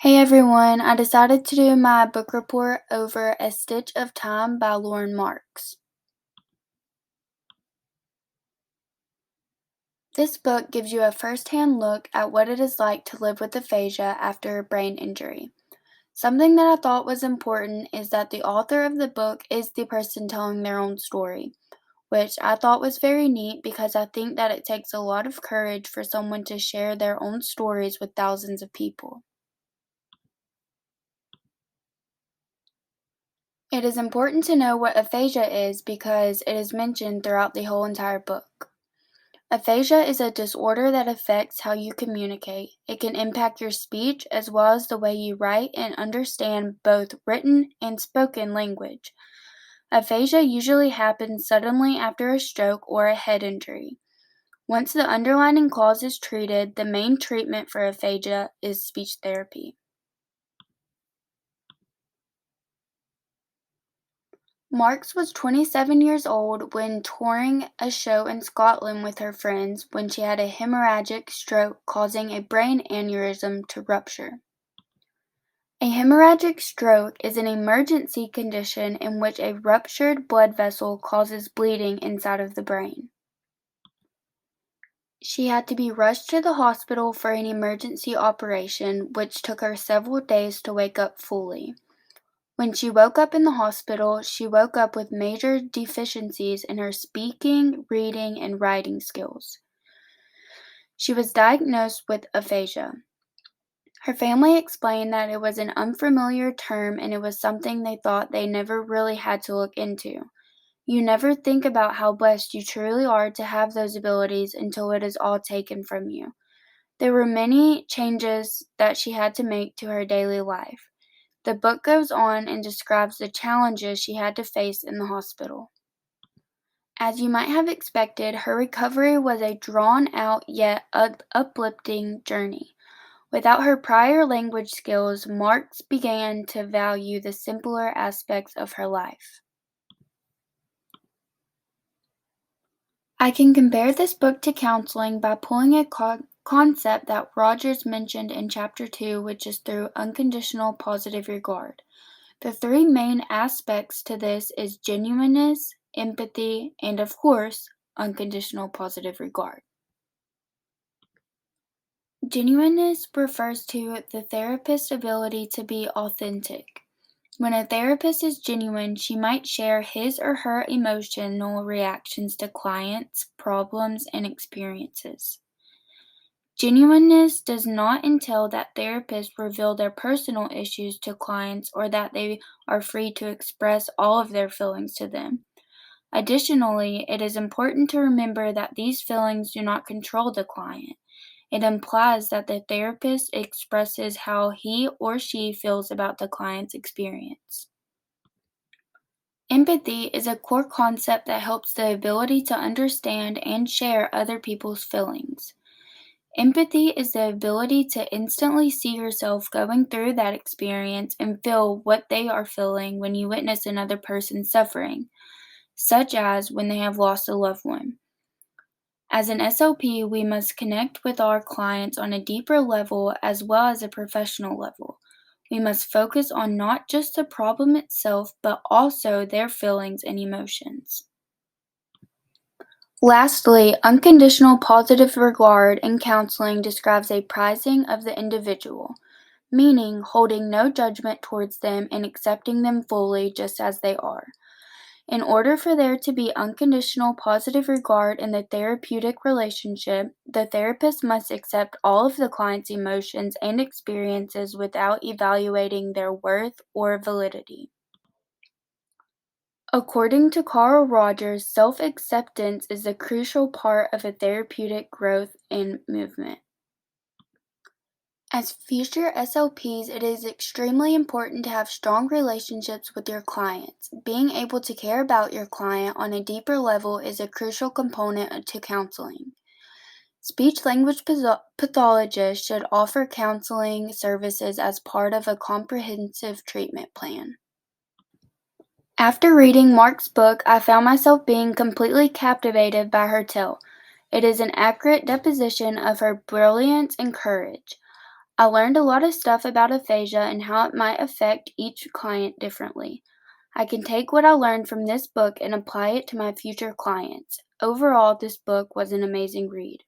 Hey everyone, I decided to do my book report over A Stitch of Time by Lauren Marks. This book gives you a first-hand look at what it is like to live with aphasia after a brain injury. Something that I thought was important is that the author of the book is the person telling their own story, which I thought was very neat because I think that it takes a lot of courage for someone to share their own stories with thousands of people. It is important to know what aphasia is because it is mentioned throughout the whole entire book. Aphasia is a disorder that affects how you communicate. It can impact your speech as well as the way you write and understand both written and spoken language. Aphasia usually happens suddenly after a stroke or a head injury. Once the underlying cause is treated, the main treatment for aphasia is speech therapy. Marks was 27 years old when touring a show in Scotland with her friends when she had a hemorrhagic stroke causing a brain aneurysm to rupture. A hemorrhagic stroke is an emergency condition in which a ruptured blood vessel causes bleeding inside of the brain. She had to be rushed to the hospital for an emergency operation, which took her several days to wake up fully. When she woke up in the hospital, she woke up with major deficiencies in her speaking, reading, and writing skills. She was diagnosed with aphasia. Her family explained that it was an unfamiliar term and it was something they thought they never really had to look into. You never think about how blessed you truly are to have those abilities until it is all taken from you. There were many changes that she had to make to her daily life. The book goes on and describes the challenges she had to face in the hospital. As you might have expected, her recovery was a drawn-out yet uplifting journey. Without her prior language skills, Marks began to value the simpler aspects of her life. I can compare this book to counseling by pulling a concept that Rogers mentioned in Chapter 2, which is through unconditional positive regard. The three main aspects to this is genuineness, empathy, and of course, unconditional positive regard. Genuineness refers to the therapist's ability to be authentic. When a therapist is genuine, she might share his or her emotional reactions to clients' problems and experiences. Genuineness does not entail that therapists reveal their personal issues to clients or that they are free to express all of their feelings to them. Additionally, it is important to remember that these feelings do not control the client. It implies that the therapist expresses how he or she feels about the client's experience. Empathy is a core concept that helps the ability to understand and share other people's feelings. Empathy is the ability to instantly see yourself going through that experience and feel what they are feeling when you witness another person suffering, such as when they have lost a loved one. As an SLP, we must connect with our clients on a deeper level as well as a professional level. We must focus on not just the problem itself, but also their feelings and emotions. Lastly, unconditional positive regard in counseling describes a prizing of the individual, meaning holding no judgment towards them and accepting them fully just as they are. In order for there to be unconditional positive regard in the therapeutic relationship, the therapist must accept all of the client's emotions and experiences without evaluating their worth or validity. According to Carl Rogers, self-acceptance is a crucial part of a therapeutic growth and movement. As future SLPs, it is extremely important to have strong relationships with your clients. Being able to care about your client on a deeper level is a crucial component to counseling. Speech language pathologists should offer counseling services as part of a comprehensive treatment plan. After reading Mark's book, I found myself being completely captivated by her tale. It is an accurate depiction of her brilliance and courage. I learned a lot of stuff about aphasia and how it might affect each client differently. I can take what I learned from this book and apply it to my future clients. Overall, this book was an amazing read.